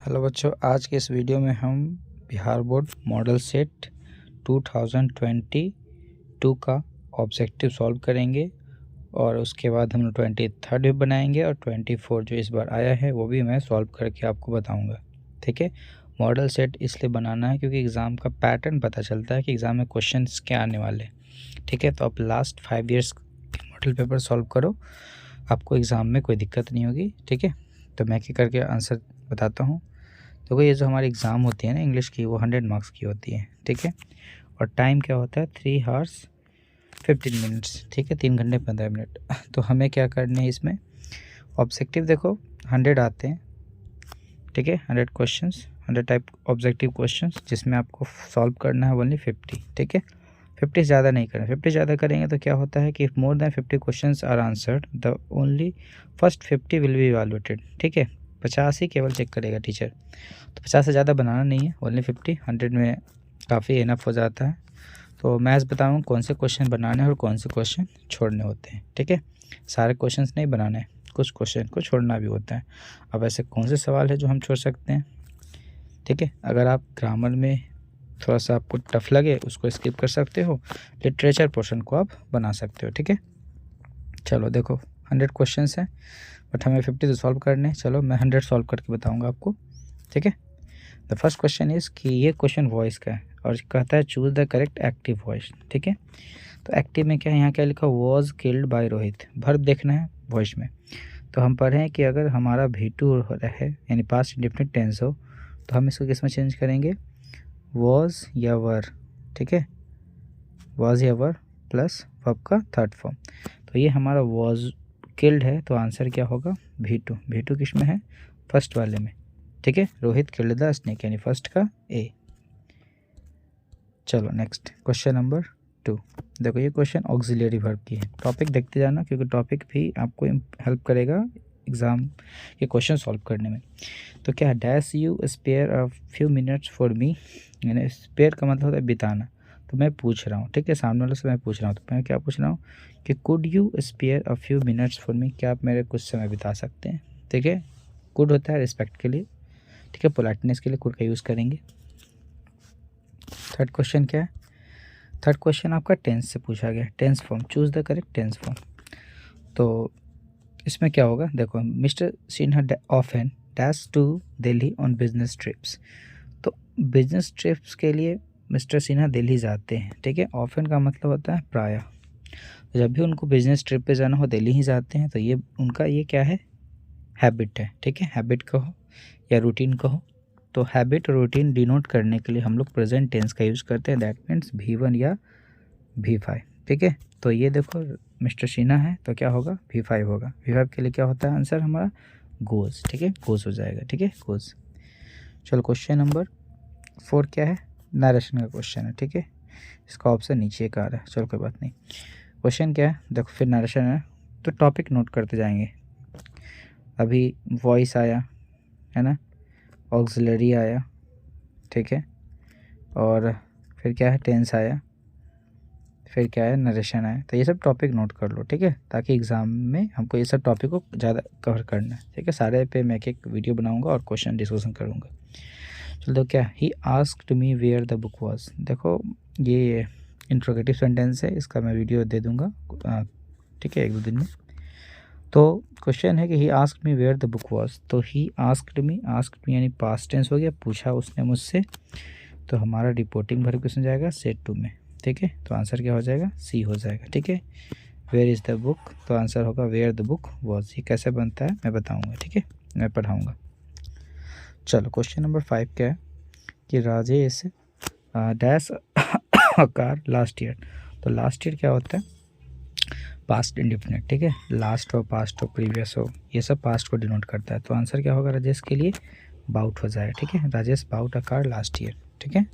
Hello बच्चों, आज के इस वीडियो में हम बिहार बोर्ड मॉडल सेट 2022 का ऑब्जेक्टिव सॉल्व करेंगे और उसके बाद हम 23rd भी बनाएंगे और 24 जो इस बार आया है वो भी मैं सॉल्व करके आपको बताऊंगा। ठीक है, मॉडल सेट इसलिए बनाना है क्योंकि एग्ज़ाम का पैटर्न पता चलता है कि एग्ज़ाम में क्वेश्चंस क्या आने वाले हैं। ठीक है, तो आप लास्ट 5 ईयर्स के मॉडल पेपर सॉल्व करो, आपको एग्ज़ाम में कोई दिक्कत नहीं होगी। ठीक है, तो मैं क्या करके आंसर बताता हूँ। देखो, ये जो हमारी एग्ज़ाम होती है ना इंग्लिश की, वो 100 मार्क्स की होती है। ठीक है, और टाइम क्या होता है 3 आवर्स 15 मिनट्स। ठीक है, 3 घंटे 15 मिनट। तो हमें क्या करना है इसमें, ऑब्जेक्टिव देखो 100 आते हैं। ठीक है, 100 क्वेश्चंस, 100 टाइप ऑब्जेक्टिव क्वेश्चंस, जिसमें आपको सॉल्व करना है ओनली 50। ठीक है, 50 ज़्यादा नहीं करना। 50 ज़्यादा करेंगे तो क्या होता है कि if more than 50 questions are answered the only first 50 will be evaluated. ठीक है, 50 ही केवल चेक करेगा टीचर, तो 50 से ज़्यादा बनाना नहीं है, ओनली 50। 100 में काफ़ी इनफ हो जाता है। तो मैं आज बताऊँ कौन से क्वेश्चन बनाने हैं और कौन से क्वेश्चन छोड़ने होते हैं। ठीक है, सारे क्वेश्चंस नहीं बनाने, कुछ क्वेश्चन को छोड़ना भी होता है। अब ऐसे कौन से सवाल है जो हम छोड़ सकते हैं। ठीक है, अगर आप ग्रामर में थोड़ा सा आपको टफ लगे उसको स्किप कर सकते हो, लिटरेचर पोर्शन को आप बना सकते हो। ठीक है, चलो देखो 100 क्वेश्चंस हैं बट हमें 50 तो सॉल्व करने हैं। चलो मैं 100 सॉल्व करके बताऊंगा आपको। ठीक है, द फर्स्ट क्वेश्चन इज़ कि ये क्वेश्चन वॉइस का है और कहता है choose the correct active voice. ठीक है, तो एक्टिव में क्या है, यहाँ क्या लिखा, was killed by Rohit. Verb देखना है वॉइस में। तो हम पढ़ें कि अगर हमारा V2 है यानी पास्ट इंडेफिनिट टेंस हो तो हम इसको किस में चेंज करेंगे, वॉज या वर। ठीक है, वॉज या वर प्लस वर्ब का थर्ड फॉर्म। तो ये हमारा वॉज किल्ड है, तो आंसर क्या होगा V2। V2 किस में है, फर्स्ट वाले में। ठीक है, रोहित किल्ड द स्नेक यानी फर्स्ट का ए। चलो नेक्स्ट क्वेश्चन नंबर 2। देखो ये क्वेश्चन ऑक्सिलरी वर्ब की है। टॉपिक देखते जाना क्योंकि टॉपिक भी आपको हेल्प करेगा एग्ज़ाम के क्वेश्चन सॉल्व करने में। तो क्या है, dash you spare a few minutes for me, यानी स्पेयर का मतलब होता है बिताना। तो मैं पूछ रहा हूँ, ठीक है, सामने वाले से मैं पूछ रहा हूँ, तो मैं क्या पूछ रहा हूँ कि could you spare a few minutes for me, क्या आप मेरे कुछ समय बिता सकते हैं। ठीक है, कुड होता है रिस्पेक्ट के लिए। ठीक है, पोलाइटनेस के लिए कुड का यूज़ करेंगे। थर्ड क्वेश्चन क्या है, थर्ड क्वेश्चन आपका टेंस से पूछा गया, tense form, choose the correct tense form. तो इसमें क्या होगा, देखो mister Sinha often dash to Delhi on business trips. तो बिजनेस ट्रिप्स के लिए मिस्टर सिन्हा दिल्ली जाते हैं। ठीक है, ऑफन का मतलब होता है प्रायः। तो जब भी उनको बिजनेस ट्रिप पे जाना हो दिल्ली ही जाते हैं। तो ये उनका ये क्या है, हैबिट है। ठीक है, हैबिट कहो या रूटीन कहो। तो हैबिट और रूटीन डिनोट करने के लिए हम लोग प्रेजेंट टेंस का यूज़ करते हैं, दैट मीन्स V1 या V5। ठीक है, तो ये देखो मिस्टर सिन्हा है तो क्या होगा, V5 होगा। V5 के लिए क्या होता है आंसर हमारा, गोज़। ठीक है, गोज़ हो जाएगा। ठीक है, गोज़। चलो क्वेश्चन नंबर 4 क्या है, नरेशन का क्वेश्चन है। ठीक है, इसका ऑप्शन नीचे का आ रहा है, चलो कोई बात नहीं। क्वेश्चन क्या है, देखो फिर नरेशन है तो टॉपिक नोट करते जाएंगे। अभी वॉइस आया है ना, ऑक्सिलरी आया, ठीक है, और फिर क्या है, टेंस आया, फिर क्या है, नरेशन आया। तो ये सब टॉपिक नोट कर लो। ठीक है, ताकि एग्ज़ाम में हमको ये सब टॉपिक को ज़्यादा कवर करना है। ठीक है, सारे पे मैं एक वीडियो बनाऊंगा और क्वेश्चन डिस्कशन करूंगा। चलो तो क्या, he asked me where the book was. देखो ये इंट्रोगेटिव सेंटेंस है, इसका मैं वीडियो दे दूँगा। ठीक है, 1-2 दिन में। तो क्वेश्चन है कि he asked me where the book was. तो ही आस्क्ड मी यानी पास्ट टेंस हो गया, पूछा उसने मुझसे। तो हमारा रिपोर्टिंग वर्ब किसमें जाएगा, सेड टू में। ठीक है, तो आंसर क्या हो जाएगा, सी हो जाएगा। ठीक है, वेयर इज़ द बुक, तो आंसर होगा वेयर द बुक वॉज। ये कैसे बनता है मैं बताऊंगा। ठीक है, मैं पढ़ाऊंगा। चलो क्वेश्चन नंबर 5 क्या है कि Rajesh dash car last year. तो लास्ट ईयर क्या होता है, पास्ट इंडेफिनिट। ठीक है, लास्ट हो, पास्ट हो, प्रीवियस हो, ये सब पास्ट को डिनोट करता है। तो आंसर क्या होगा राजेश के लिए, बाउट हो जाएगा। ठीक है, Rajesh bought a car last year. ठीक है,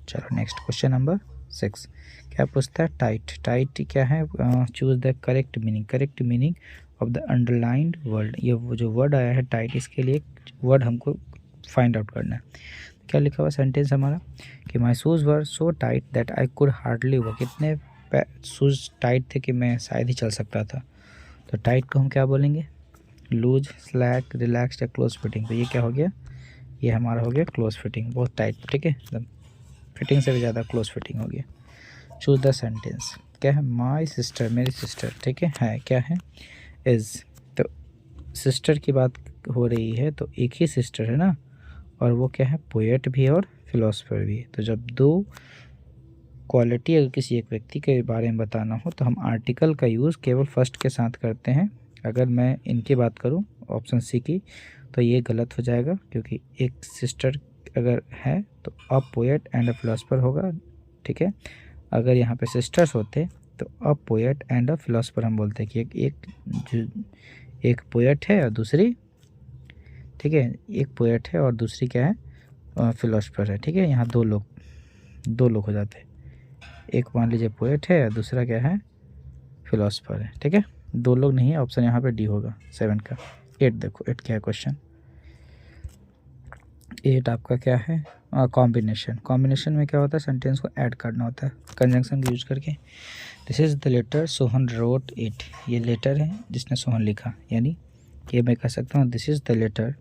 चलो नेक्स्ट क्वेश्चन नंबर 6 क्या पूछता है, टाइट। टाइट क्या है, choose the correct meaning, correct meaning of the underlined word. ये वो जो वर्ड आया है टाइट, इसके लिए वर्ड हमको फाइंड आउट करना है। क्या लिखा हुआ सेंटेंस हमारा कि माई shoes were so tight that I could hardly walk. इतने शूज़ टाइट थे कि मैं शायद ही चल सकता था। तो टाइट को हम क्या बोलेंगे, लूज, स्लैक, रिलैक्स्ड या क्लोज फिटिंग। तो ये क्या हो गया, ये हमारा हो गया क्लोज फिटिंग, बहुत टाइट, ठीक है, एकदम फिटिंग से भी ज़्यादा क्लोज फिटिंग हो गया। चूज द सेंटेंस, क्या है, माई सिस्टर, मेरी सिस्टर, ठीक है क्या है, इज़, तो सिस्टर की बात हो रही है तो एक ही सिस्टर है ना, और वो क्या है, पोएट भी है और फिलोसफर भी है। तो जब दो क्वालिटी अगर किसी एक व्यक्ति के बारे में बताना हो तो हम आर्टिकल का यूज़ केवल फर्स्ट के साथ करते हैं। अगर मैं इनकी बात करूं ऑप्शन सी की, तो ये गलत हो जाएगा, क्योंकि एक सिस्टर अगर है तो a poet and a philosopher होगा, ठीक है। अगर यहाँ पे सिस्टर्स होते तो a poet and a philosopher हम बोलते हैं कि एक पोएट है और दूसरी, ठीक है, एक पोएट है और दूसरी क्या है, फिलोसफर है, ठीक है। यहाँ दो लोग हो जाते हैं, एक मान लीजिए पोएट है और दूसरा क्या है, फिलोसफर है, ठीक है। दो लोग नहीं है, ऑप्शन यहाँ पे डी होगा 7 का। 8 देखो, 8 क्या है क्वेश्चन, 8 आपका क्या है, कॉम्बिनेशन। कॉम्बिनेशन में क्या होता है, सेंटेंस को ऐड करना होता है कंजंक्शन यूज करके। This is the letter Sohan wrote it, ये लेटर है जिसने सोहन लिखा, यानी ये मैं कह सकता हूँ this is the letter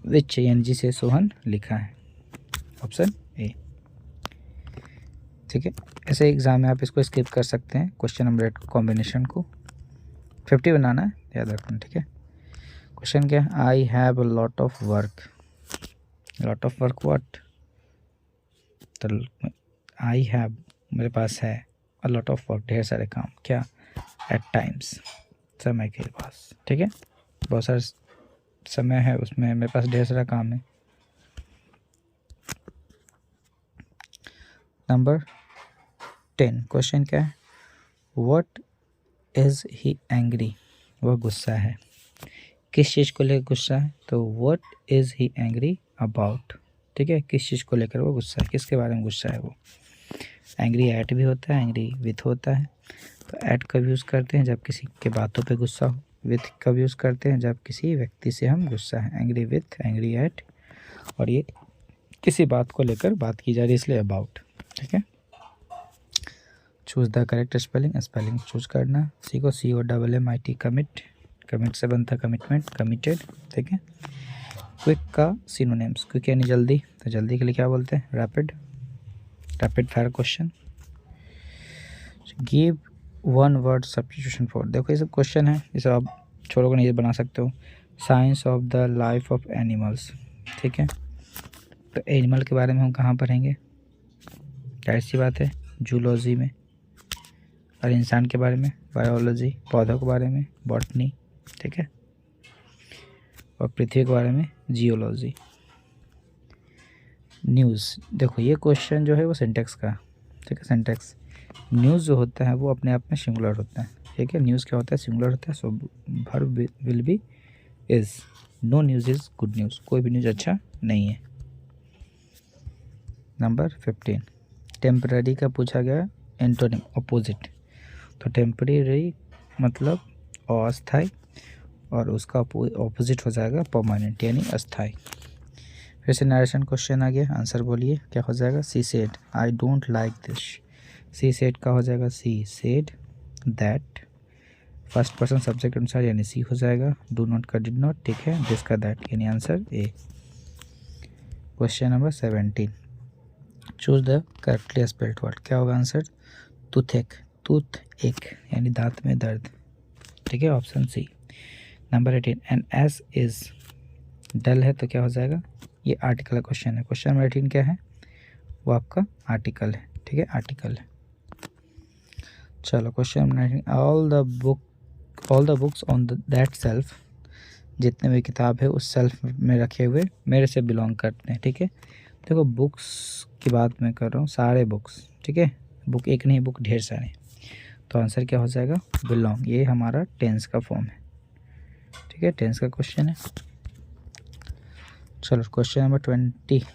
which एन जी से सोहन लिखा है, ऑप्शन ए, ठीक है। ऐसे एग्जाम में आप इसको स्किप कर सकते हैं, क्वेश्चन नंबर 8 कॉम्बिनेशन को 50 बनाना है, याद रखना, ठीक है। क्वेश्चन क्या है, I have a lot of work, lot of work what, तो आई हैव मेरे पास है, अ लॉट ऑफ वर्क ढेर सारे काम, क्या, एट टाइम्स समय के पास, ठीक है, बहुत सारा समय है उसमें, मेरे पास ढेर सारा काम है। नंबर 10 क्वेश्चन क्या है, व्हाट इज़ ही एंग्री, वह गुस्सा है, किस चीज़ को लेकर गुस्सा है, तो what is he angry about, ठीक है, किस चीज़ को लेकर वो गुस्सा है, किसके बारे में गुस्सा है वो। एंग्री एट भी होता है, एंग्री विथ होता है, तो एट कब यूज़ करते हैं जब किसी के बातों पे गुस्सा हो, विथ कब यूज़ करते हैं जब किसी व्यक्ति से हम गुस्सा है, एंग्री विथ, एंग्री एट, और ये किसी बात को लेकर बात की जा रही है इसलिए अबाउट, ठीक है। Choose the correct spelling, spelling choose करना सीखो, COMMIT, कमिट, कमिट से बनता कमिटमेंट, कमिटेड, ठीक है। क्विक का सिनोनिम्स, क्विक यानी जल्दी, तो जल्दी के लिए क्या बोलते हैं, rapid, rapid fire question. Give one word substitution for, देखो ये सब क्वेश्चन है, ये सब आप छोड़ोगे नहीं, ये बना सकते हो। Science of the life of animals, ठीक है, तो एनिमल के बारे में हम कहाँ पढ़ेंगे, जाहिर सी बात है जूलॉजी में, और इंसान के बारे में बायोलॉजी, पौधों के बारे में बॉटनी, ठीक है, और पृथ्वी के बारे में जियोलॉजी। न्यूज़, देखो ये क्वेश्चन जो है वो सिंटेक्स का, ठीक है, सिंटेक्स। न्यूज़ जो होता है वो अपने आप में सिंगुलर होता है, ठीक है, न्यूज़ क्या होता है, सिंगुलर होता है, so verb will be is, no news is good news, कोई भी न्यूज़ अच्छा नहीं है। नंबर 15 टेम्पररी का पूछा गया एंटोनिम, अपोजिट, तो टेम्परेरी मतलब अस्थाई, और उसका ऑपोजिट हो जाएगा परमानेंट यानी अस्थाई। फिर से नरेशन क्वेश्चन आ गया, आंसर बोलिए क्या हो जाएगा, she said I don't like this, she said का हो जाएगा, she said that, first person subject अनुसार यानी सी हो जाएगा, डू नॉट का डिड नॉट, ठीक है, दिस का दैट यानी answer A. Question number 17 choose the correctly spelled word, क्या होगा आंसर, टूथ एक यानी दांत में दर्द, ठीक है, option C. Number 18 N S is dull है तो क्या हो जाएगा, ये आर्टिकल का क्वेश्चन है, क्वेश्चन नंबर 18 क्या है, वो आपका आर्टिकल है, ठीक है, आर्टिकल है। चलो question number 19 all the books on that self, जितने भी किताब है उस सेल्फ में रखे हुए मेरे से बिलोंग करते हैं, ठीक है। देखो बुक्स की बात मैं कर रहा हूँ, सारे बुक्स, ठीक है, बुक एक नहीं, बुक ढेर सारे, तो आंसर क्या हो जाएगा, बिलोंग, ये हमारा टेंस का फॉर्म है, ठीक है, टेंस का क्वेश्चन है। चलो क्वेश्चन नंबर 20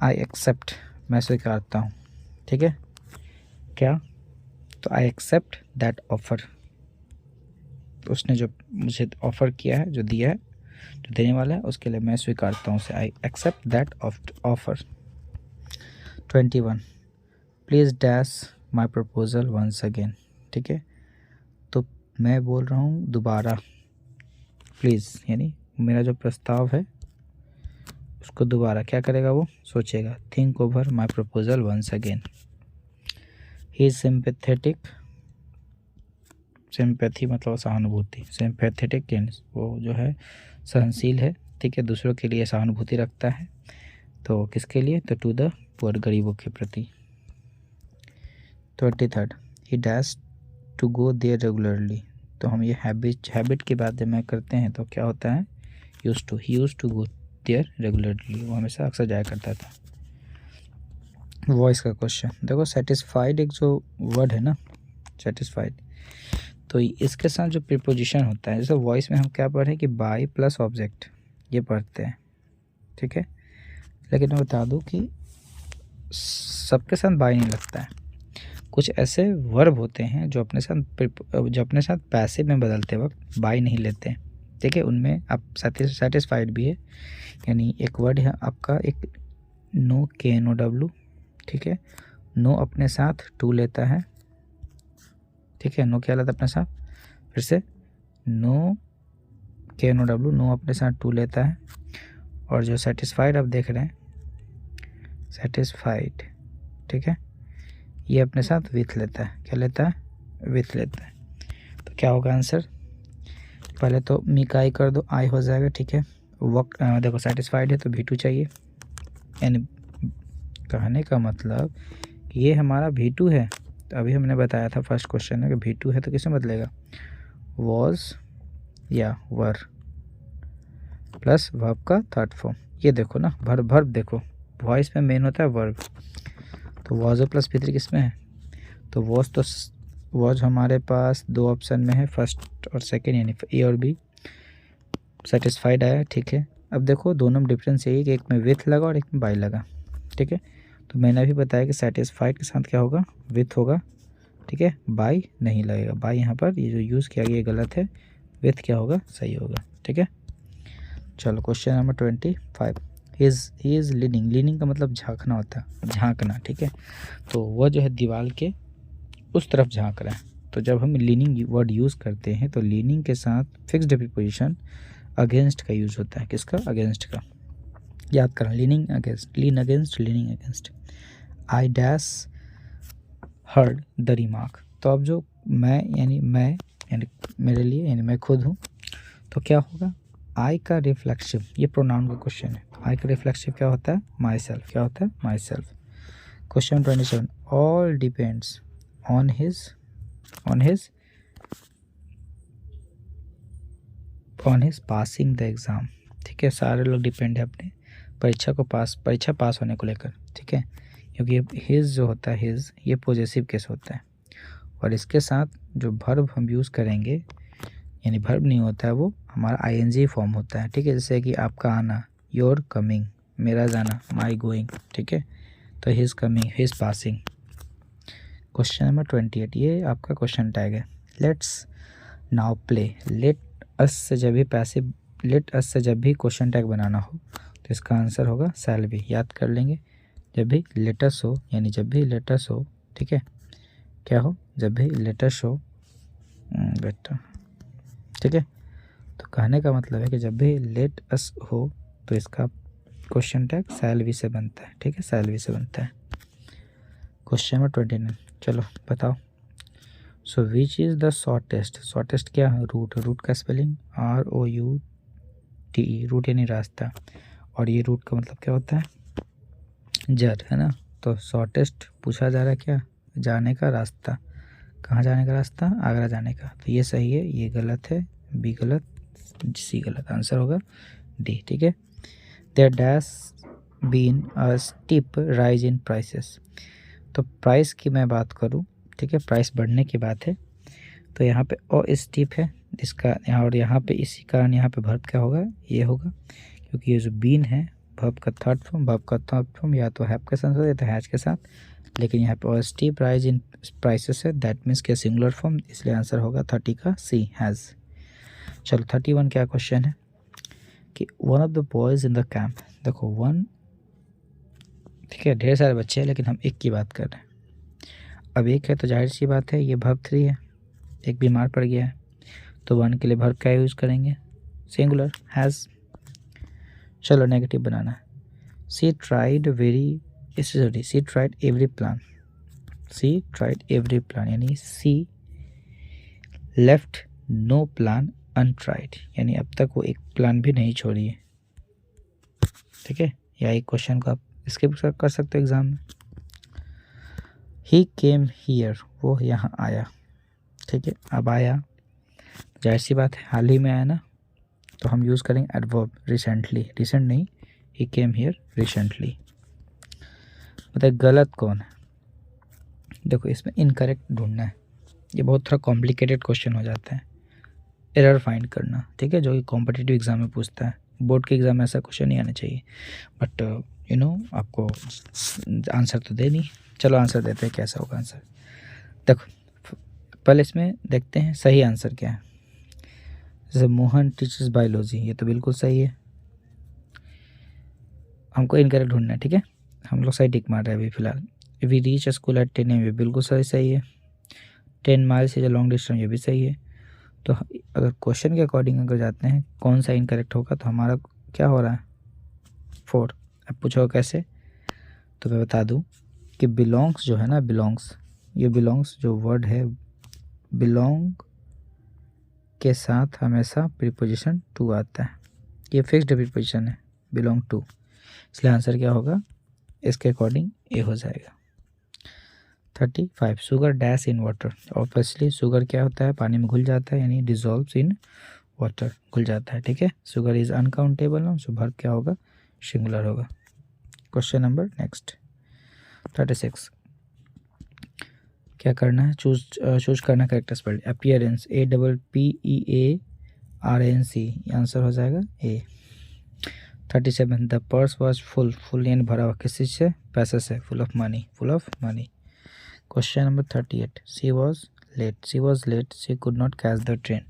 आई एक्सेप्ट, मैं स्वीकारता हूँ, ठीक है, क्या, तो आई एक्सेप्ट दैट ऑफर, तो उसने जो मुझे ऑफ़र किया है, जो दिया है, जो देने वाला है, उसके लिए मैं स्वीकारता हूँ उसे, I accept that offer. 21 please dash my proposal once again, ठीक है, तो मैं बोल रहा हूँ दोबारा, प्लीज़ यानी मेरा जो प्रस्ताव है उसको दोबारा क्या करेगा, वो सोचेगा। Think over my proposal once again. He is sympathetic, sympathy मतलब सहानुभूति, सिंपैथेटिक वो जो है सहनशील है, ठीक है, दूसरों के लिए सहानुभूति रखता है। तो किसके लिए, तो टू द पुअर, गरीबों के प्रति। 23rd, he dash to go there regularly. तो हम ये हैबिट की बात जब मैं करते हैं तो क्या होता है, use to, he use to go there regularly, वो हमेशा अक्सर जाया करता था। वॉइस का क्वेश्चन देखो, सेटिस्फाइड एक जो वर्ड है ना, सेटिस्फाइड, तो इसके साथ जो प्रीपोजिशन होता है, जैसे वॉइस में हम क्या पढ़े कि बाय प्लस ऑब्जेक्ट, ये पढ़ते हैं, ठीक है। लेकिन मैं बता दूं कि सबके साथ बाय नहीं लगता है। कुछ ऐसे वर्ब होते हैं जो अपने साथ पैसिव में बदलते वक्त बाय नहीं लेते हैं, ठीक है। उनमें आप सेटिस्फाइड भी है, यानी एक वर्ड है आपका एक नो, KNOW, ठीक है। नो अपने साथ टू लेता है, ठीक है। नो क्या लेता है अपने साथ, फिर से नो, KNOW, नो अपने साथ टू लेता है। और जो सेटिस्फाइड आप देख रहे हैं, सेटिस्फाइड, ठीक है, ये अपने साथ विथ लेता है, क्या लेता है, विथ लेता है। तो क्या होगा आंसर, पहले तो मिकाई कर दो, आई हो जाएगा, ठीक है। वक्त देखो सेटिस्फाइड है तो V2 चाहिए, यानी कहने का मतलब ये हमारा V2 है। तो अभी हमने बताया था फर्स्ट क्वेश्चन में कि V2 है तो किसमें बदलेगा, वॉज या वर प्लस वर्ब का थर्ड फॉर्म। ये देखो ना, वर्ब देखो, वॉइस में मेन होता है वर्ब। तो वॉज प्लस V3 किस में है, तो वॉज हमारे पास दो ऑप्शन में है, फर्स्ट और सेकंड, यानी ए और बी। सेटिस्फाइड आया, ठीक है। अब देखो दोनों में डिफरेंस यही कि एक में विथ लगा और एक में बाय लगा, ठीक है। तो मैंने अभी बताया कि सेटिस्फाइड के साथ क्या होगा, विथ होगा, ठीक है, बाय नहीं लगेगा। बाय यहाँ पर ये जो यूज़ किया गया ये गलत है, विथ क्या होगा, सही होगा, ठीक है। चलो question number 25, he is leaning, leaning का मतलब झांकना होता है, झांकना, ठीक है। तो वह जो है दीवार के उस तरफ झांक रहा है। तो जब हम लीनिंग वर्ड यूज़ करते हैं तो लीनिंग के साथ फिक्स्ड प्रीपोजिशन अगेंस्ट का यूज़ होता है, किसका, अगेंस्ट का। याद करना, leaning against, lean against, leaning against. I dash heard the remark. तो अब जो मैं यानी मेरे लिए, यानी मैं खुद हूँ, तो क्या होगा, आई का रिफ्लेक्सिव, ये प्रोनाउन का क्वेश्चन है। आई का रिफ्लेक्सिव क्या होता है, माई सेल्फ, क्या होता है, my self. Question 27, all depends on his passing the exam, ठीक है। सारे लोग डिपेंड है अपने परीक्षा पास होने को लेकर, ठीक है। क्योंकि हिज जो होता है, हिज ये पॉजेसिव केस होता है, और इसके साथ जो वर्ब हम यूज़ करेंगे, यानी वर्ब नहीं होता है, वो हमारा ING फॉर्म होता है, ठीक है। जैसे कि आपका आना, योर कमिंग, मेरा जाना, माई गोइंग, ठीक है। तो his coming, his passing. Question number 28, ये आपका क्वेश्चन टैग है। Let's now play. Let us से जब भी क्वेश्चन टैग बनाना हो तो इसका आंसर होगा शैल बी। याद कर लेंगे, जब भी लेटस हो, यानी जब भी लेटस हो, ठीक है, क्या हो, जब भी लेटस हो बेटा, ठीक है। तो कहने का मतलब है कि जब भी लेट अस हो तो इसका क्वेश्चन टैग शैल बी से बनता है, ठीक है, शैल बी से बनता है। क्वेश्चन नंबर 29, चलो बताओ। सो विच इज़ द शॉर्टेस्ट क्या है, रूट का स्पेलिंग ROUTE, रूट यानी रास्ता, और ये रूट का मतलब क्या होता है, जर, है ना। तो शॉर्टेस्ट पूछा जा रहा है क्या, जाने का रास्ता, कहाँ जाने का रास्ता, आगरा जाने का। तो ये सही है, ये गलत है, बी गलत, सी गलत, आंसर होगा डी, ठीक है। There dash been a steep rise in prices. तो प्राइस की मैं बात करूँ, ठीक है, प्राइस बढ़ने की बात है, तो यहाँ पे ओ स्टीप है इसका, यहाँ और यहाँ पे इसी कारण यहाँ पे वर्ब क्या होगा, ये होगा, क्योंकि ये जो बीन है वर्ब का थर्ड फॉर्म या तो हैव के साथ या तो हैज के साथ, लेकिन यहाँ पे ओ स्टीप राइज इन प्राइसेस है, दैट मीन्स के सिंगुलर फॉर्म, इसलिए आंसर होगा 30 का सी, हैज़। चलो 31 क्या क्वेश्चन है कि one of the boys in the camp. देखो वन, ठीक है, ढेर सारे बच्चे हैं लेकिन हम एक की बात कर रहे हैं। अब एक है तो जाहिर सी बात है ये वर्ब 3 है, एक बीमार पड़ गया है, तो वन के लिए वर्ब क्या यूज़ करेंगे, सिंगुलर, हैज़। चलो नेगेटिव बनाना है, सी ट्राइड एवरी प्लान, सी ट्राइड एवरी प्लान, यानी सी लेफ्ट नो प्लान अनट्राइड, यानी अब तक वो एक प्लान भी नहीं छोड़ी है। ठीक है, या एक क्वेश्चन को आप स्किप कर सकते हो एग्जाम में। ही केम हियर, वो यहाँ आया। ठीक है, अब आया, जाहिर सी बात है हाल ही में आया ना, तो हम यूज़ करेंगे एडवर्ब रिसेंटली, रिसेंट नहीं, ही केम हियर रिसेंटली। बताइए गलत कौन है। देखो इसमें इनकरेक्ट ढूंढना है, ये बहुत थोड़ा कॉम्प्लिकेटेड क्वेश्चन हो जाता है, एरर फाइंड करना। ठीक है, जो कि कॉम्पिटिटिव एग्जाम में पूछता है, बोर्ड के एग्जाम में ऐसा क्वेश्चन नहीं आना चाहिए, बट आपको आंसर तो दे नहीं। चलो आंसर देते हैं, कैसा होगा आंसर। देखो पहले इसमें देखते हैं सही आंसर क्या है। जैसे मोहन टीचर्स बायोलॉजी, ये तो बिल्कुल सही है, हमको इनकरेक्ट ढूंढना है। ठीक है, हम लोग सही टिक मार रहे हैं अभी फिलहाल। We reach school at 10 AM, ये बिल्कुल सही है। 10 miles is a long distance, ये भी सही है। तो अगर क्वेश्चन के अकॉर्डिंग अगर जाते हैं कौन सा इनकरेक्ट होगा, तो हमारा क्या हो रहा है 4। अब पूछो कैसे, तो मैं बता दूं कि बिलोंग्स जो है ना, बिलोंग्स, ये बिलोंग्स जो वर्ड है, बिलोंग के साथ हमेशा प्रीपोजिशन टू आता है, ये फिक्स्ड प्रीपोजिशन है बिलोंग टू, इसलिए आंसर क्या होगा इसके अकॉर्डिंग ए हो जाएगा। 35 sugar dash in water, obviously sugar क्या होता है, पानी में घुल जाता है, यानी डिजॉल्व्स इन वाटर, घुल जाता है। ठीक है, sugar is uncountable noun, so verb क्या होगा सिंगुलर होगा। क्वेश्चन नंबर नेक्स्ट 36, क्या करना है, चूज करना correct spell, appearance APPEARANC, answer हो जाएगा A. 37 the purse was full यानी भरा हुआ, किस चीज से, पैसे से, full of money. Question number 38, she was late she could not catch the train,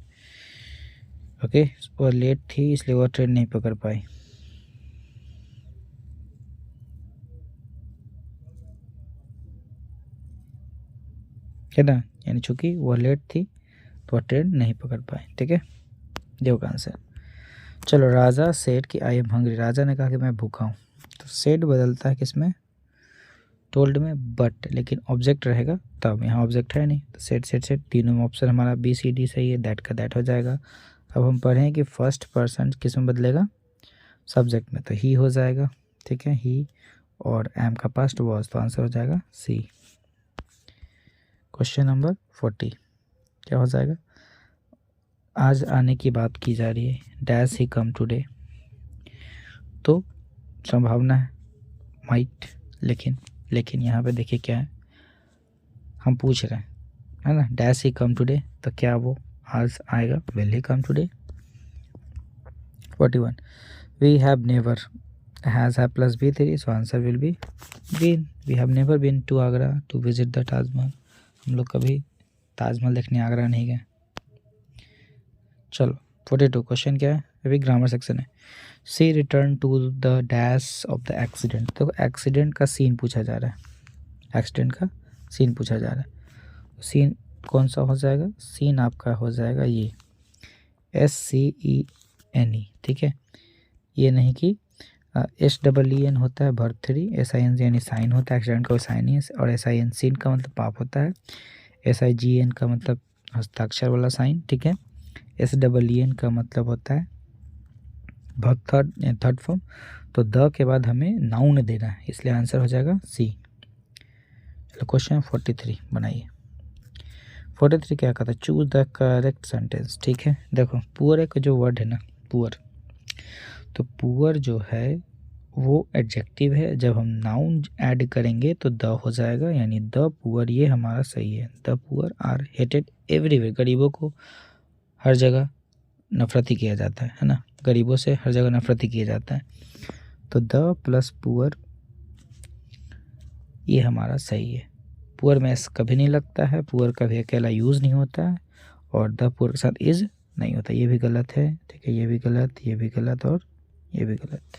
okay, वो लेट थी इसलिए वो ट्रेन नहीं पकड़ पाई। है ना, यानी चूंकि वो लेट थी तो वह ट्रेन नहीं पकड़ पाई। ठीक है, देखो आंसर। चलो राजा सेड कि आई एम हंग्री, राजा ने कहा कि मैं भूखा हूँ, तो सेड बदलता है किसमें, टोल्ड में, बट लेकिन ऑब्जेक्ट रहेगा तब, यहाँ ऑब्जेक्ट है नहीं, तो सेड तीनों में ऑप्शन हमारा BCD सही है, दैट का दैट हो जाएगा। अब हम पढ़ें कि फर्स्ट पर्सन किस में बदलेगा, सब्जेक्ट में, तो ही हो जाएगा। ठीक है, ही, और एम का पास्ट वॉज, तो आंसर हो जाएगा सी। क्वेश्चन नंबर 40 क्या हो जाएगा, आज आने की बात की जा रही है, डैश ही कम टुडे, तो संभावना है माइट, लेकिन यहाँ पे देखिए क्या है, हम पूछ रहे हैं है ना, डैश ही कम टुडे, तो क्या वो आज आएगा, will he come today. 41 we have never, has है plus B3, so answer will be been, we have never been to Agra to visit the Taj Mahal, हम लोग कभी ताजमहल देखने आगरा नहीं गए। चलो 42 क्वेश्चन क्या है, अभी ग्रामर सेक्शन है। See return to the dash of the accident, तो एक्सीडेंट का सीन पूछा जा रहा है, एक्सीडेंट का सीन पूछा जा रहा है, सीन कौन सा हो जाएगा, सीन आपका हो जाएगा ये SCENE। ठीक है, ये नहीं कि SEEN होता है वर्ब 3, SIN यानी साइन होता है, एक्सीडेंट का साइन ही है, और SIN सीन का मतलब पाप होता है, SIGN का मतलब हस्ताक्षर वाला साइन। ठीक है, SEEN का मतलब होता है वर्ब थर्ड फॉर्म, तो द के बाद हमें नाउन देना है, इसलिए आंसर हो जाएगा सी। चलो क्वेश्चन 43 बनाइए। 43 क्या कहता है, चूज द करेक्ट सेंटेंस। ठीक है, देखो पुअर एक जो वर्ड है ना, पुअर, तो पुअर जो है वो एडजेक्टिव है, जब हम नाउन ऐड करेंगे तो द हो जाएगा, यानी द पुअर, ये हमारा सही है। The poor are hated everywhere, गरीबों को हर जगह नफरत ही किया जाता है ना, गरीबों से हर जगह नफरत ही किया जाता है, तो द प्लस पुअर ये हमारा सही है। पुअर में एस कभी नहीं लगता है, पुअर कभी अकेला यूज़ नहीं होता है, और द पुअर के साथ इज नहीं होता, ये भी गलत है। ठीक है, ये भी गलत, ये भी गलत, और ये भी गलत।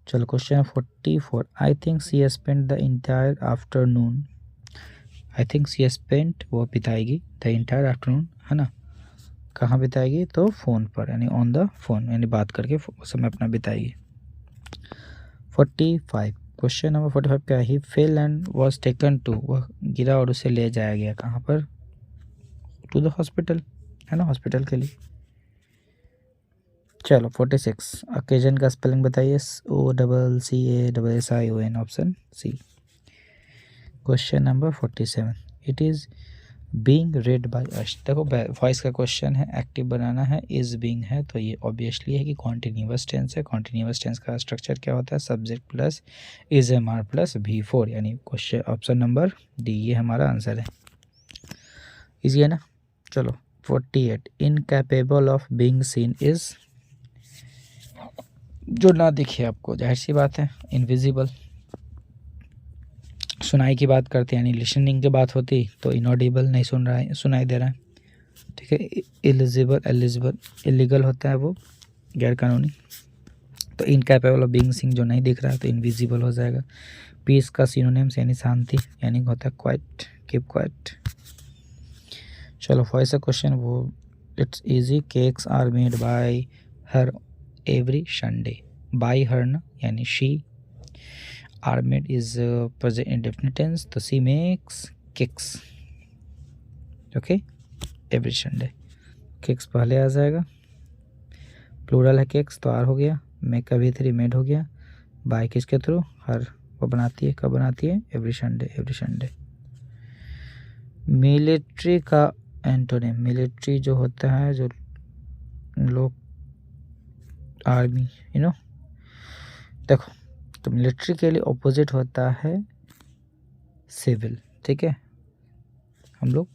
चलो question 44, I think she spent the entire afternoon, I think she spent वो बिताएगी द इंटायर आफ्टरनून, है ना, कहाँ बिताएगी, तो फ़ोन पर, यानी ऑन द फ़ोन, यानी बात करके समय अपना बिताएगी। 45 क्वेश्चन नंबर 45 क्या है? He fell and was taken to, वह गिरा और उसे ले जाया गया कहाँ पर? टू द हॉस्पिटल, है ना, हॉस्पिटल के लिए। चलो 46 ओकेजन का स्पेलिंग बताइए। OCCASSION, option C. Question number 47 it is being read by us. देखो वॉइस का क्वेश्चन है, एक्टिव बनाना है, इज बीइंग है, तो ये ऑब्वियसली है कि कॉन्टिन्यूअस टेंस है। कॉन्टिन्यूअस टेंस का स्ट्रक्चर क्या होता है? Subject plus is am are plus V4, यानी क्वेश्चन ऑप्शन नंबर डी ये हमारा आंसर है। इजी है ना। चलो 48 incapable of being seen is, जो ना दिखे आपको, जाहिर सी बात है, इनविजिबल। सुनाई की बात करते हैं, यानी लिसनिंग की बात होती तो इनऑडिबल, नहीं सुन रहा है, सुनाई दे रहा है, ठीक है। एलिजिबल इलीगल होता है, वो गैर कानूनी। तो इनकैपेबल ऑफ बीइंग सीन जो नहीं दिख रहा है तो इनविजिबल हो जाएगा। पीस का सिनोनिम्स यानी शांति, यानी होता है क्वाइट, कीप क्वाइट। चलो वॉइस क्वेश्चन, वो it's easy. Cakes are made by her every Sunday. By her ना, यानी she. Are made is present indefinite tense, तो she makes cakes, okay, every Sunday. Cakes पहले आ जाएगा, प्लूरल है cakes तो आर हो गया, मेक का V3 मेड हो गया, बाय किसके थ्रू? हर, वो बनाती है, कब बनाती है? Every Sunday, every Sunday. Military का एंटोनिम, मिलिट्री जो होता है, जो लोग, आर्मी, देखो, तो मिलिट्री के लिए ऑपोजिट होता है सिविल, ठीक है, हम लोग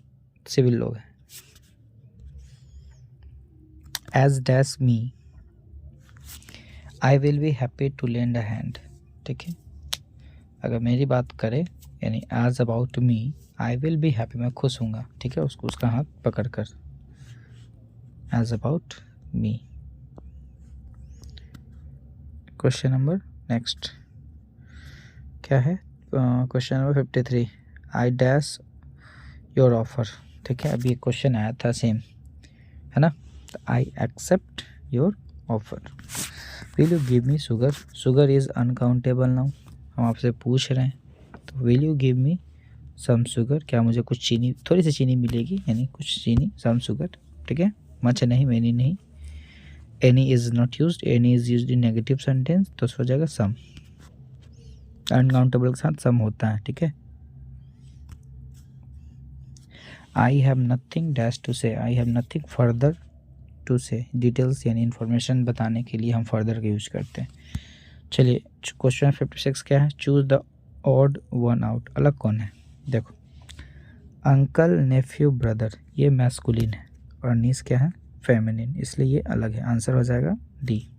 सिविल लोग हैं। As dash me I will be happy to lend a hand, ठीक है। अगर मेरी बात करें, यानी as about me I will be happy, मैं खुश हूँगा, ठीक है, उसको उसका हाथ पकड़ कर, as about me. Question number next क्या है? Question number 53 I dash your offer, ठीक है। अभी एक क्वेश्चन आया था सेम, है ना, तो I accept your offer. Will you give me sugar, sugar is uncountable now, हम आपसे पूछ रहे हैं, तो will you give me some sugar, क्या मुझे कुछ चीनी, थोड़ी सी चीनी मिलेगी, यानी कुछ चीनी, सम शुगर, ठीक है, मच नहीं, मैनी नहीं। Any is not used, any is used in negative sentence, तो हो जाएगा सम। अनकाउंटेबल के साथ सम होता है, ठीक है। I have nothing dash to say, I have nothing further to say, details यानी इन्फॉर्मेशन बताने के लिए हम फर्दर का यूज करते हैं। चलिए क्वेश्चन 56 क्या है? Choose the odd one out, अलग कौन है? देखो, अंकल, नेफ्यू, ब्रदर, ये मैस्कुलिन है और नीस क्या है? फेमिनिन, इसलिए ये अलग है। आंसर हो जाएगा D.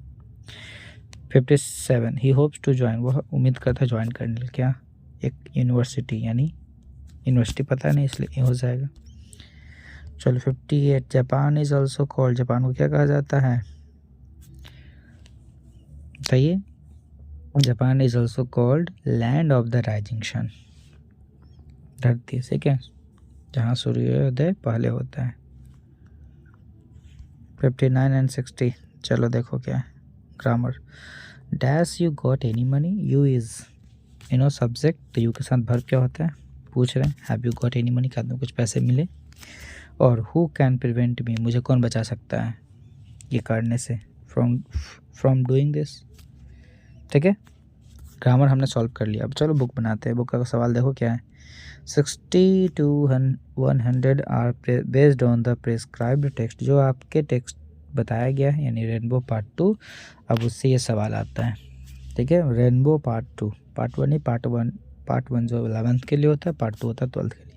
57 he hopes to join, वह उम्मीद करता है ज्वाइन करने, क्या? एक यूनिवर्सिटी, यानी यूनिवर्सिटी पता नहीं, इसलिए ये हो जाएगा। चलो 58 Japan is also called, Japan को क्या कहा जाता है? बताइए। Japan is also called land of the rising sun, धरती से क्या, जहाँ सूर्योदय पहले होता है। 59 एंड 60, चलो देखो क्या है grammar. Dash you got any money, you is subject, तो यू के साथ वर्ब क्या होता है? पूछ रहे हैं have you got any money, क्या तुम्हें कुछ पैसे मिले? और हु कैन प्रिवेंट मी, मुझे कौन बचा सकता है ये करने से, फ्रॉम डूइंग दिस, ठीक है। ग्रामर हमने सॉल्व कर लिया। अब चलो बुक बनाते हैं। बुक का सवाल देखो क्या है। 60 to 100 are based on the prescribed text, जो आपके टेक्स्ट बताया गया है, यानी रेनबो पार्ट 2, अब उससे ये सवाल आता है, ठीक है। रेनबो पार्ट 2, पार्ट 1 नहीं, पार्ट 1 जो 11th के लिए होता है, पार्ट 2 होता है 12th के लिए।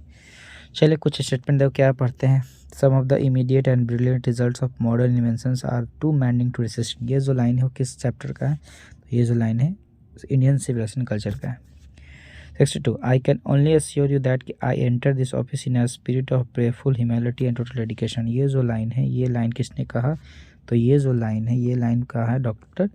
चलिए कुछ स्टेटमेंट देखो क्या पढ़ते हैं। Some of the immediate and brilliant results of modern inventions are too mending to resist, ये जो लाइन है वो किस चैप्टर का है? तो ये जो लाइन है इंडियन सिविलाइजेशन कल्चर का है। 62 I can only assure you that कि I enter this office in a spirit of prayerful humanity and total dedication, ये जो लाइन है, ये लाइन किसने कहा? तो ये जो लाइन है, ये लाइन कहा है डॉक्टर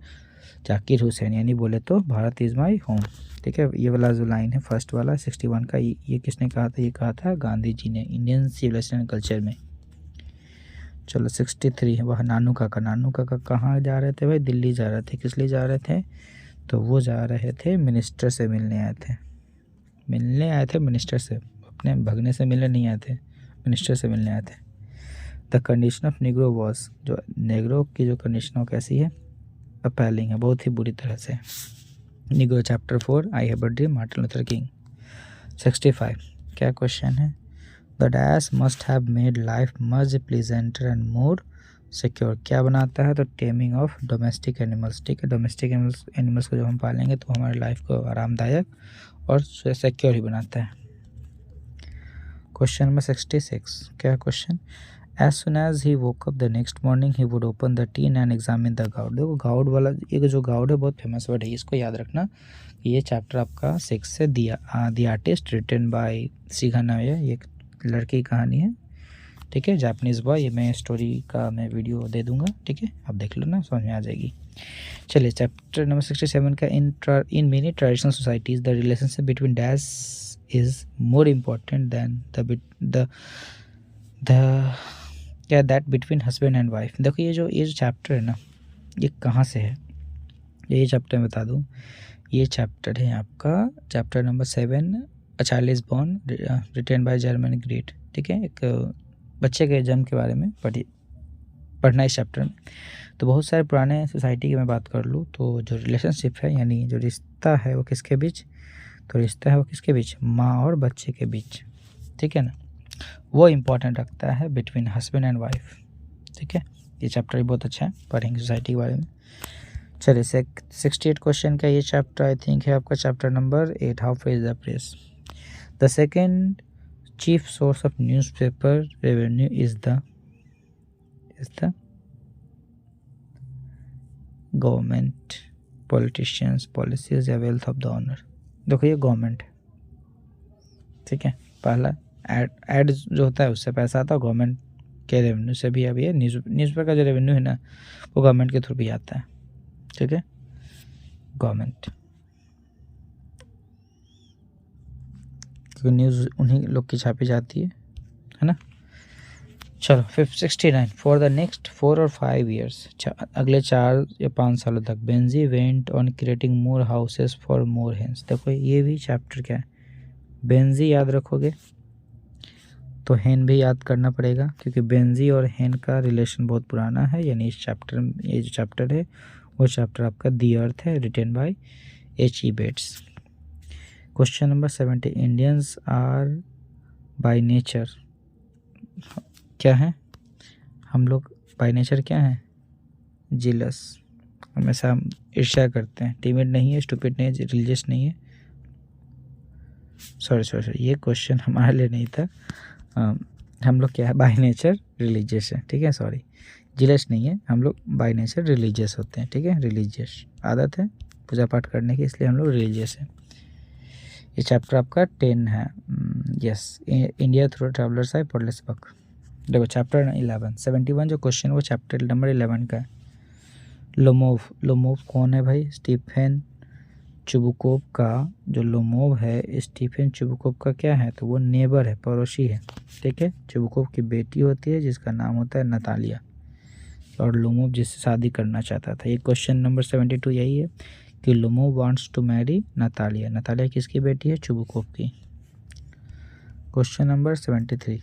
जाकिर हुसैन, यानी बोले तो भारत इज़ माई होम, ठीक है। ये वाला जो लाइन है फर्स्ट वाला 61 का, ये किसने कहा था? ये कहा था गांधी जी ने, इंडियन सिविलाइजेशन कल्चर में। चलो 63 वह नानू काका, नानू काका कहाँ जा रहे थे भाई? दिल्ली जा रहे थे। किस लिए जा रहे थे? तो वो जा रहे थे मिनिस्टर से मिलने आए थे, मिनिस्टर से, अपने भगने से मिलने नहीं आए थे, मिनिस्टर से मिलने आए थे। The condition of Negro was, जो नेग्रो की जो कंडीशन हो कैसी है, अपैलिंग है, बहुत ही बुरी तरह से। Negro chapter 4 I have a dream Martin Luther King. 65 क्या क्वेश्चन है, the dash must have made life much pleasanter and more secure, क्या बनाता है, तो टेमिंग ऑफ डोमेस्टिक एनिमल्स, ठीक है, डोमेस्टिक एनिमल्स को जब हम पालेंगे तो हमारी लाइफ को आरामदायक और सिक्योर ही बनाता है। क्वेश्चन नंबर 66 क्या question, as soon as he woke up the next morning he would open the tin and examine the gourd. देखो गाउड वाला, ये जो गाउड है बहुत फेमस वर्ड है, इसको याद रखना। ये चैप्टर आपका 6 से द आर्टिस्ट रिटन बाय सीघा नाया, ये एक लड़की की कहानी है, ठीक है, जापानीज़ बॉय। ये मैं स्टोरी का मैं वीडियो दे दूंगा, ठीक है, आप देख लो ना, समझ में आ जाएगी। चलिए चैप्टर नंबर 67 का, in many traditional societies the relationship between dash is more important than the क्या that between husband and wife. देखो ये जो चैप्टर है ना, ये कहाँ से है, ये चैप्टर मैं बता दूँ, ये चैप्टर है आपका chapter number 7 Charles born written by German great, ठीक है, एक बच्चे के जन्म के बारे में पढ़ना इस चैप्टर में। तो बहुत सारे पुराने सोसाइटी की मैं बात कर लूँ तो जो रिलेशनशिप है, यानी जो रिश्ता है वो किसके बीच, तो रिश्ता है वो किसके बीच, माँ और बच्चे के बीच, ठीक है ना, वो इम्पोर्टेंट रखता है बिटवीन हस्बैंड एंड वाइफ, ठीक है। ये चैप्टर भी बहुत अच्छा है, पढ़ेंगे सोसाइटी के बारे में। चलिए 68 क्वेश्चन का ये चैप्टर आई थिंक है आपका chapter number 8 how free is the press. The second chief source of newspaper revenue is the government, politicians, policies या wealth of the owner। देखो ये गवर्नमेंट, ठीक है, पहला एड जो होता है उससे पैसा आता है, गवर्नमेंट के रेवेन्यू से भी। अब ये न्यूज़पेपर का जो रेवेन्यू है ना, वो गवर्नमेंट के थ्रू भी आता है, ठीक है, गवर्नमेंट, क्योंकि न्यूज़ उन्हीं लोग की छापी जाती है ना। चलो 69 फॉर द नेक्स्ट 4 और 5 ईयर्स, अगले 4 या 5 सालों तक Benjy went on creating more houses for more hens. देखो ये भी चैप्टर क्या है, बेंजी याद रखोगे तो हेन भी याद करना पड़ेगा, क्योंकि बेंजी और हेन का रिलेशन बहुत पुराना है। यानी इस चैप्टर, ये जो चैप्टर है वो चैप्टर आपका दी अर्थ है, written by H.E. Bates. Question number 70 Indians are by nature क्या है, हम लोग बाय नेचर क्या है, जिलस, हमेशा हम ईर्ष्या करते हैं, टिमिड नहीं है, स्टूपिड नहीं है, रिलीजियस नहीं है। सॉरी ये क्वेश्चन हमारे लिए नहीं था। हम लोग क्या है, बाय नेचर रिलीजियस है, ठीक है, सॉरी जिलस नहीं है, हम लोग बाय नेचर रिलीजियस होते हैं, ठीक है, रिलीजियस आदत है पूजा पाठ करने की, इसलिए हम लोग रिलीजियस हैं। ये चैप्टर आपका 10 है, यस, इंडिया थ्रू ट्रैवलर्स आई पॉडलेस बुक। देखो चैप्टर 11 71 जो क्वेश्चन वो चैप्टर नंबर 11 का है। लोमोव कौन है भाई, स्टीफन चुबुकोव का जो लोमोव है, स्टीफन चुबुकोव का क्या है, तो वो नेबर है, पड़ोसी है, ठीक है। चुबुकोव की बेटी होती है जिसका नाम होता है नतालिया, और लोमोव जिससे शादी करना चाहता था। ये क्वेश्चन नंबर 72 यही है कि Lomov wants to marry Natalia. Natalia किसकी बेटी है, चुबुकोव की। क्वेश्चन नंबर 73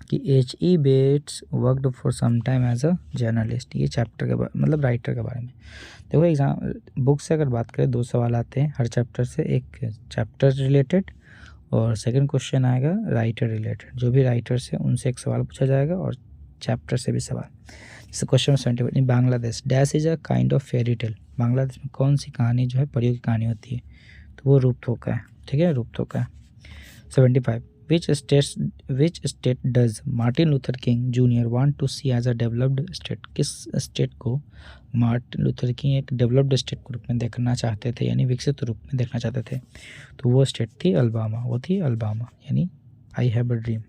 कि H.E. Bates worked for some time as a journalist. ये चैप्टर के मतलब राइटर के बारे में। देखो एग्जाम बुक से अगर बात करें 2 सवाल आते हैं हर चैप्टर से, एक चैप्टर रिलेटेड और सेकंड क्वेश्चन आएगा राइटर रिलेटेड। जो भी राइटर्स हैं उनसे एक सवाल पूछा जाएगा और चैप्टर से भी सवाल। जैसे question 71 in Bangladesh dash is a kind of fairy tale. Bangladesh में कौन सी कहानी जो है परियों की कहानी होती है, तो वो रूपथोक का है, ठीक है, रूपथोक का है। 75 Which state does Martin Luther King Jr. want to see as a developed state? किस स्टेट को मार्टिन लूथर किंग एक डेवलप्ड स्टेट के रूप में देखना चाहते थे, यानी विकसित रूप में देखना चाहते थे, तो वो स्टेट थी अल्बामा, वो थी अल्बामा, यानी आई have a dream.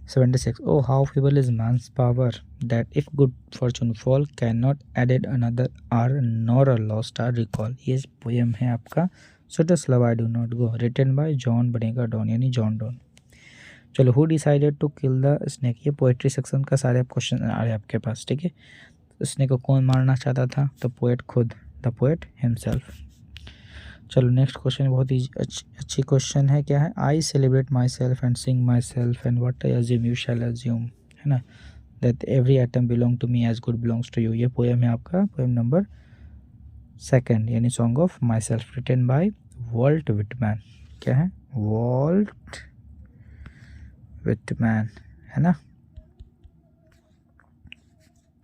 76 Oh how feeble is man's power that if good fortune fall cannot added another hour nor a lost star recall। ये पोएम है आपका So does love I do not go, written by John बनेगा Donne, यानी John Donne. चलो who decided to kill the snake. ये poetry section का सारे question आ रहे हैं आपके पास, ठीक है। स्नेक को कौन मारना चाहता था, तो पोएट खुद, द पोएट हिमसेल्फ। चलो नेक्स्ट क्वेश्चन बहुत ही अच्छी क्वेश्चन है। क्या है? I celebrate myself and sing myself and what I assume you shall assume, है ना, that every atom belong to me as good belongs to you. ये पोएम है आपका, पोएम नंबर 2 यानी song of myself, written by Walt Whitman. क्या है? Walt Whitman, है ना।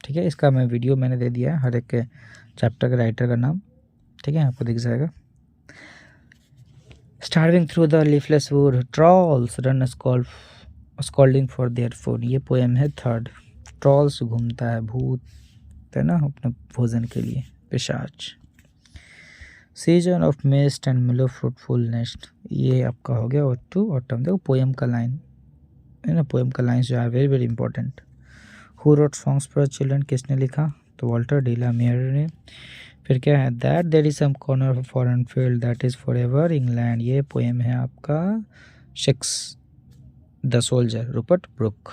ठीक है, इसका मैं वीडियो मैंने दे दिया है, हर एक चैप्टर के राइटर का नाम, ठीक है, आपको दिख जाएगा। Starving through the leafless wood, trolls run scolding for their food. ये पोएम है 3। ट्रॉल्स घूमता है, भूत है ना, अपने भोजन के लिए, पिशाच। सीजन ऑफ मिस्ट एंड मिलो फ्रूटफुलनेस, ये आपका हो गया ऑटम। देखो पोएम का लाइन है ना, पोएम का लाइन जो है very very important. Who wrote songs for children, किसने लिखा? तो वॉल्टर डी ला मेयर ने। फिर क्या है? That there is some corner of foreign field that is forever England. ये पोएम है आपका six the soldier, Rupert Brooke,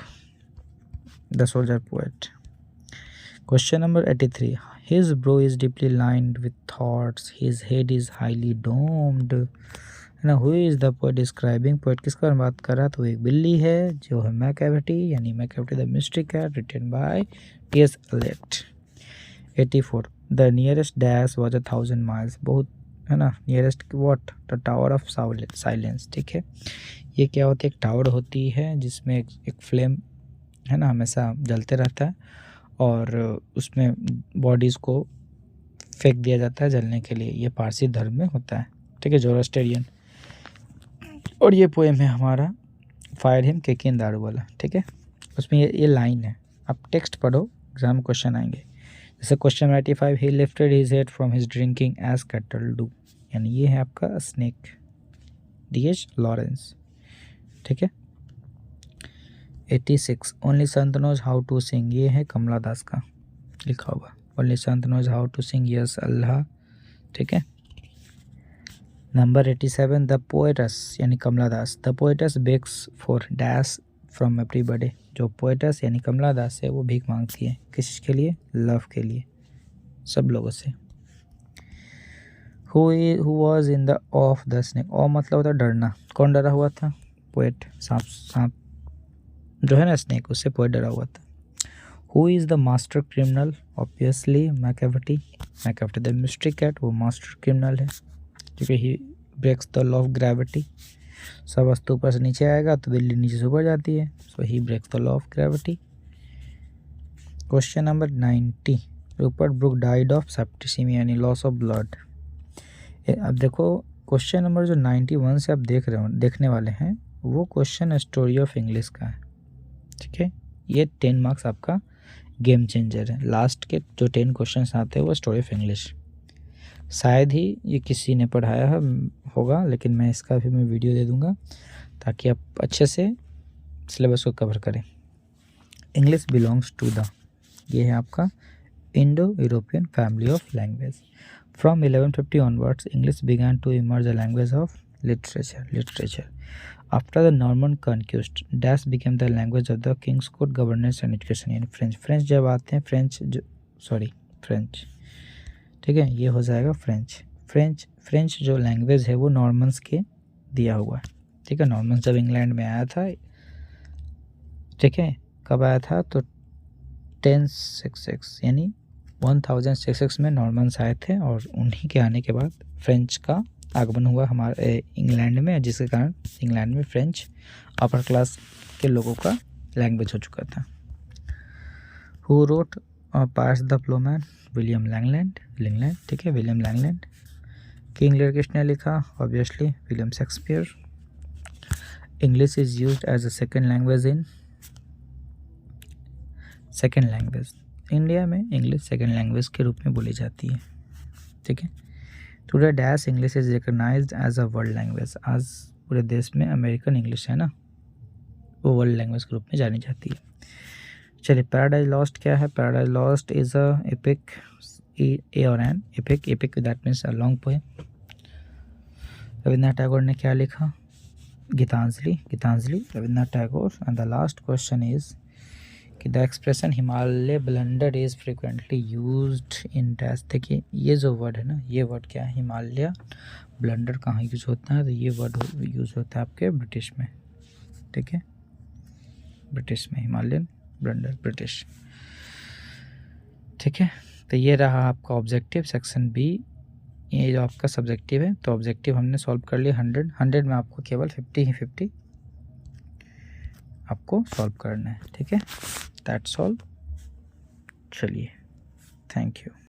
the soldier poet. Question number 83, his brow is deeply lined with thoughts, his head is highly domed, है ना। Who is the poet describing, poet किसके बारे में बात कर रहा है? तो एक बिल्ली है जो है मैकैविटी, यानी Macavity the mystery cat, written by T S. Eliot. 84, the nearest dash was 1000 miles, बहुत, है ना, nearest what? The tower of silence. ठीक है, ये क्या होती है? एक टावर होती है जिसमें एक फ्लेम, है ना, हमेशा जलते रहता है और उसमें बॉडीज़ को फेंक दिया जाता है जलने के लिए। ये पारसी धर्म में होता है, ठीक है, जोरोस्टेरियन। और ये पोएम है हमारा फायर हिम केकिन दारू वाला, ठीक है। उसमें ये लाइन है, आप टेक्स्ट पढ़ो, एग्जाम में क्वेश्चन आएंगे। जैसे question 85, he lifted his head from his drinking as cattle do, यानी ये है आपका स्नेक, D.H. लॉरेंस, ठीक है। 86, ओनली संत नोज हाउ टू सिंग, ये है कमला दास का लिखा हुआ, ओनली संत knows how to sing, yes Allah, ठीक है। नंबर 87, द पोएटस यानी Kamala Das, the poetess begs for dash from everybody, जो पोएटस यानी कमला दास है वो भीख मांगती है, किस के लिए? लव के लिए, सब लोगों से। Who was in the of the snake, ऑ मतलब होता है डरना, कौन डरा हुआ था? पोएट, सांप जो है ना स्नेक, उससे पोएट डरा हुआ था। Who is the master criminal, obviously Macavity, Macavity the mystery cat, वो मास्टर क्रिमिनल है क्योंकि he breaks the law of gravity, सब वस्तु ऊपर से नीचे आएगा तो बिल्ली नीचे से ऊपर जाती है, so he breaks the law of gravity. Question number 90, Rupert Brooke died of septicaemia यानी लॉस ऑफ ब्लड। अब देखो क्वेश्चन नंबर जो 91 से आप देखने वाले हैं वो क्वेश्चन स्टोरी ऑफ इंग्लिश का है, ठीक है। ये 10 मार्क्स आपका गेम चेंजर है, लास्ट के जो 10 क्वेश्चन आते हैं वो स्टोरी ऑफ इंग्लिश। शायद ही ये किसी ने पढ़ाया होगा, लेकिन मैं इसका भी मैं वीडियो दे दूंगा ताकि आप अच्छे से सिलेबस को कवर करें। इंग्लिश बिलोंग्स टू द, ये है आपका Indo European family of language. From 1150 onwards English began to emerge the language of literature. After the Norman conquest dash became the language of the kings court governance and education, यानी French जब आते हैं, French, ठीक है, ये हो जाएगा French जो लैंग्वेज है वो नॉर्मन्स के दिया हुआ है, ठीक है। नॉर्मन्स जब इंग्लैंड में आया था, ठीक है, कब आया था? तो 1066 यानी 1066 में नॉर्मन्स आए थे और उन्हीं के आने के बाद फ्रेंच का आगमन हुआ हमारे इंग्लैंड में, जिसके कारण इंग्लैंड में फ्रेंच अपर क्लास के लोगों का लैंग्वेज हो चुका था। Who wrote Piers the Ploughman, William Langland, ठीक है, विलियम लैंगलैंड। किंग लियर किसने लिखा? Obviously William Shakespeare. English is used as a second language India में इंग्लिश सेकेंड लैंग्वेज के रूप में बोली जाती है, ठीक है। Today dash English is recognised as a world language, आज पूरे देश में अमेरिकन इंग्लिश है ना, वो वर्ल्ड लैंग्वेज के रूप में जानी जाती है। चलिए, पैराडाइज लॉस्ट क्या है? Paradise Lost is a epic, epic that means a long poem. Rabindranath Tagore ने क्या लिखा? Gitanjali, Rabindranath Tagore. And the last question is कि the expression Himalaya blunder is frequently used in dash. देखिए ये जो वर्ड है ना, ये वर्ड क्या है, हिमालय ब्लंडर कहाँ यूज़ होता है, तो ये वर्ड यूज़ होता है आपके ब्रिटिश में, ठीक है, ब्रिटिश में हिमालयन ब्लंडर ब्रिटिश, ठीक है। तो ये रहा आपका ऑब्जेक्टिव सेक्शन बी, ये जो आपका सब्जेक्टिव है। तो ऑब्जेक्टिव हमने सॉल्व कर लिया 100 में आपको केवल 50 आपको सॉल्व करना है, ठीक है। That's all. चलिए, थैंक यू।